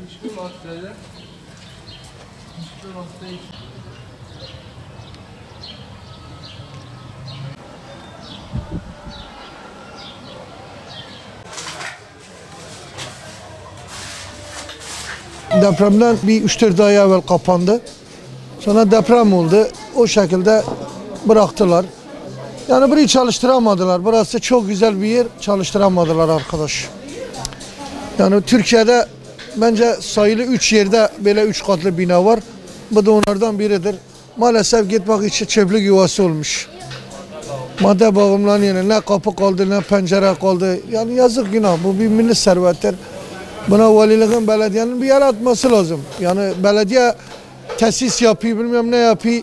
Hiçbir maddede depremden bir 3-4 ay evvel kapandı. Sonra deprem oldu. O şekilde bıraktılar. Yani burayı çalıştıramadılar. Burası çok güzel bir yer. Çalıştıramadılar arkadaş. Yani Türkiye'de bence sayılı 3 yerde böyle 3 katlı bina var. Bu da onlardan biridir. Maalesef gitmek için çöplük yuvası olmuş. Madde bağımlılığının ne kapı kaldı ne pencere kaldı. Yani yazık günah. Bu bir milli servettir. Buna valiliğin, belediyenin bir yer atması lazım. Yani belediye tesis yapıyor, bilmem ne yapıyor.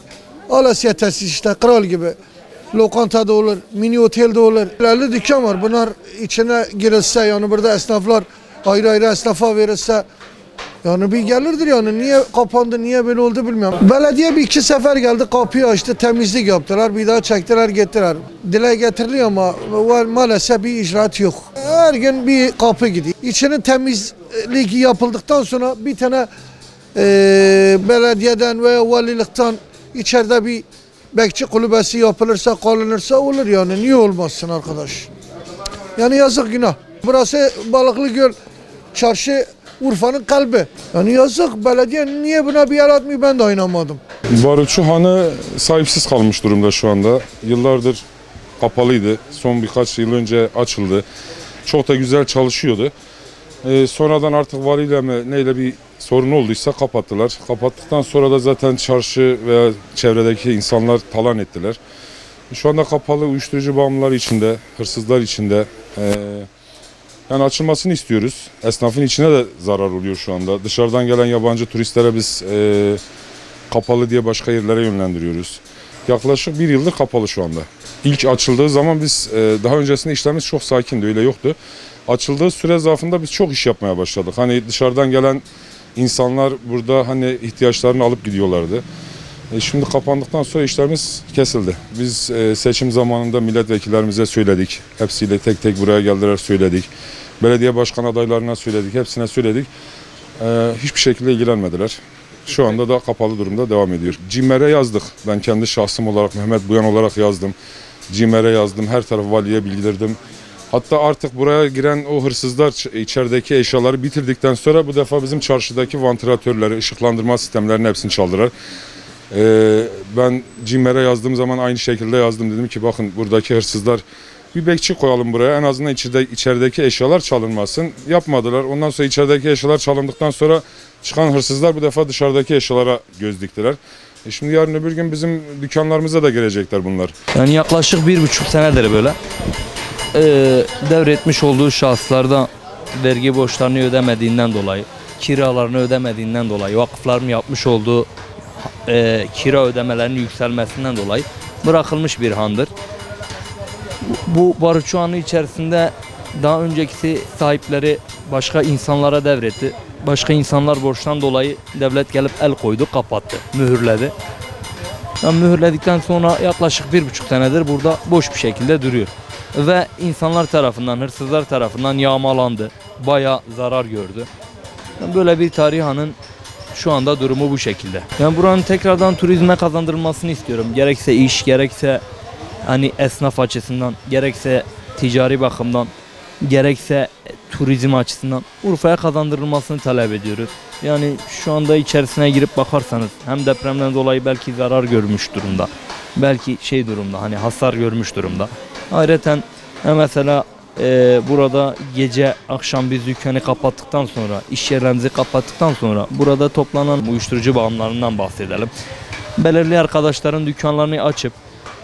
Alasya tesis işte, kral gibi. Lokanta da olur, mini otel de olur. 50 dükkan var. Bunlar içine girilse, yani burada esnaflar ayrı ayrı esnafa verirse, yani bir gelirdir yani. Niye kapandı, niye böyle oldu bilmiyorum. Belediye bir iki sefer geldi, kapıyı açtı, temizlik yaptılar, bir daha çektiler, gittiler. Dile getiriliyor ama maalesef bir icraat yok. Her gün bir kapı gidiyor. İçinin temizlik yapıldıktan sonra bir tane belediyeden veya valilikten içeride bir bekçi kulübesi yapılırsa, kalınırsa olur yani. Niye olmazsın arkadaş? Yani yazık günah. Burası Balıklıgöl çarşı, Urfa'nın kalbi. Yani yazık, belediye niye buna bir yer atmıyor, ben de inanmadım. Barutçu Hanı sahipsiz kalmış durumda şu anda. Yıllardır kapalıydı. Son birkaç yıl önce açıldı. Çok da güzel çalışıyordu. Sonradan artık valiyle mi neyle bir sorun olduysa kapattılar. Kapattıktan sonra da zaten çarşı veya çevredeki insanlar talan ettiler. Şu anda kapalı, uyuşturucu bağımlılar içinde, hırsızlar içinde. Yani açılmasını istiyoruz. Esnafın içine de zarar oluyor şu anda. Dışarıdan gelen yabancı turistlere biz kapalı diye başka yerlere yönlendiriyoruz. Yaklaşık bir yıldır kapalı şu anda. İlk açıldığı zaman biz daha öncesinde işlerimiz çok sakindi, öyle yoktu. Açıldığı süre zarfında biz çok iş yapmaya başladık. Hani dışarıdan gelen insanlar burada hani ihtiyaçlarını alıp gidiyorlardı. Şimdi kapandıktan sonra işlerimiz kesildi. Biz seçim zamanında milletvekillerimize söyledik. Hepsiyle tek tek buraya geldiler, söyledik. Belediye başkan adaylarına söyledik, hepsine söyledik. Hiçbir şekilde ilgilenmediler. Şu anda da kapalı durumda devam ediyor. CİMER'e yazdık. Ben kendi şahsım olarak, Mehmet Buyan olarak yazdım. CİMER'e yazdım, her tarafı valiye bildirdim. Hatta artık buraya giren o hırsızlar içerideki eşyaları bitirdikten sonra bu defa bizim çarşıdaki vantilatörleri, ışıklandırma sistemlerinin hepsini çaldılar. Ben CİMER'e yazdığım zaman aynı şekilde yazdım. Dedim ki bakın buradaki hırsızlar, bir bekçi koyalım buraya, en azından içerideki eşyalar çalınmasın. Yapmadılar. Ondan sonra içerideki eşyalar çalındıktan sonra çıkan hırsızlar bu defa dışarıdaki eşyalara göz diktiler. Şimdi yarın öbür gün bizim dükkanlarımıza da gelecekler bunlar. Yani yaklaşık 1,5 senedir böyle devretmiş olduğu şahıslarda vergi borçlarını ödemediğinden dolayı, kiralarını ödemediğinden dolayı, vakıfların yapmış olduğu kira ödemelerinin yükselmesinden dolayı bırakılmış bir handır. Bu barutçu hanı içerisinde daha önceki sahipleri başka insanlara devretti. Başka insanlar borçtan dolayı devlet gelip el koydu, kapattı, mühürledi. Yani mühürledikten sonra yaklaşık 1,5 senedir burada boş bir şekilde duruyor. Ve insanlar tarafından, hırsızlar tarafından yağmalandı. Bayağı zarar gördü. Yani böyle bir tarihi hanın şu anda durumu bu şekilde. Yani buranın tekrardan turizme kazandırılmasını istiyorum. Gerekse iş, gerekse hani esnaf açısından, gerekse ticari bakımdan, gerekse turizm açısından Urfa'ya kazandırılmasını talep ediyoruz. Yani şu anda içerisine girip bakarsanız hem depremden dolayı belki zarar görmüş durumda. Belki durumda, hani hasar görmüş durumda. Ayrıca mesela Burada gece akşam biz dükkanı kapattıktan sonra, iş yerlerimizi kapattıktan sonra burada toplanan uyuşturucu bağımlılarından bahsedelim. Belirli arkadaşların dükkanlarını açıp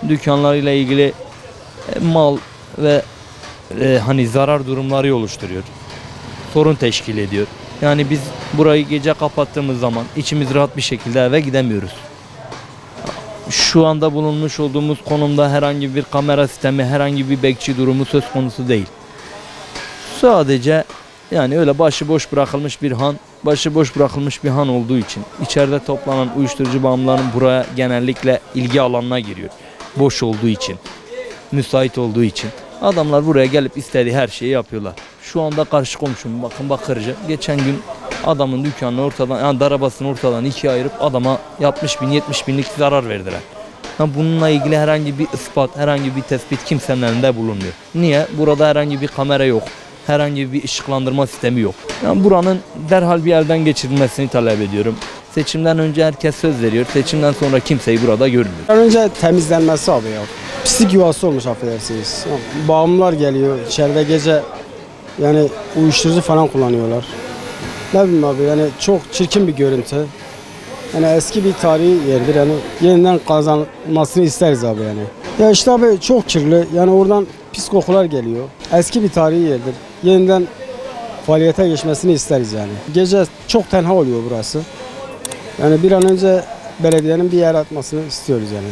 dükkanlarıyla ilgili mal ve hani zarar durumları oluşturuyor. Sorun teşkil ediyor. Yani biz burayı gece kapattığımız zaman içimiz rahat bir şekilde eve gidemiyoruz. Şu anda bulunmuş olduğumuz konumda herhangi bir kamera sistemi, herhangi bir bekçi durumu söz konusu değil. Sadece yani öyle başıboş bırakılmış bir han, başıboş bırakılmış bir han olduğu için içeride toplanan uyuşturucu bağımlıların buraya genellikle ilgi alanına giriyor. Boş olduğu için, müsait olduğu için. Adamlar buraya gelip istediği her şeyi yapıyorlar. Şu anda karşı komşum bakın Bakırcı geçen gün adamın dükkanını ortadan, yani arabasını ortadan ikiye ayırıp adama 60 bin 70 binlik zarar verdiler. Yani bununla ilgili herhangi bir ispat, herhangi bir tespit kimsenin elinde bulunmuyor. Niye? Burada herhangi bir kamera yok. Herhangi bir ışıklandırma sistemi yok. Yani buranın derhal bir elden geçirilmesini talep ediyorum. Seçimden önce herkes söz veriyor. Seçimden sonra kimseyi burada görmüyor. Önce temizlenmesi abi ya. Pislik yuvası olmuş affedersiniz. Bağımlılar geliyor içeride gece yani uyuşturucu falan kullanıyorlar. Ne bileyim abi yani çok çirkin bir görüntü. Yani eski bir tarihi yerdir yani yeniden kazanmasını isteriz abi yani. Ya işte abi çok kirli yani oradan pis kokular geliyor. Eski bir tarihi yerdir. Yeniden faaliyete geçmesini isteriz yani. Gece çok tenha oluyor burası. Yani bir an önce belediyenin bir yer atmasını istiyoruz yani.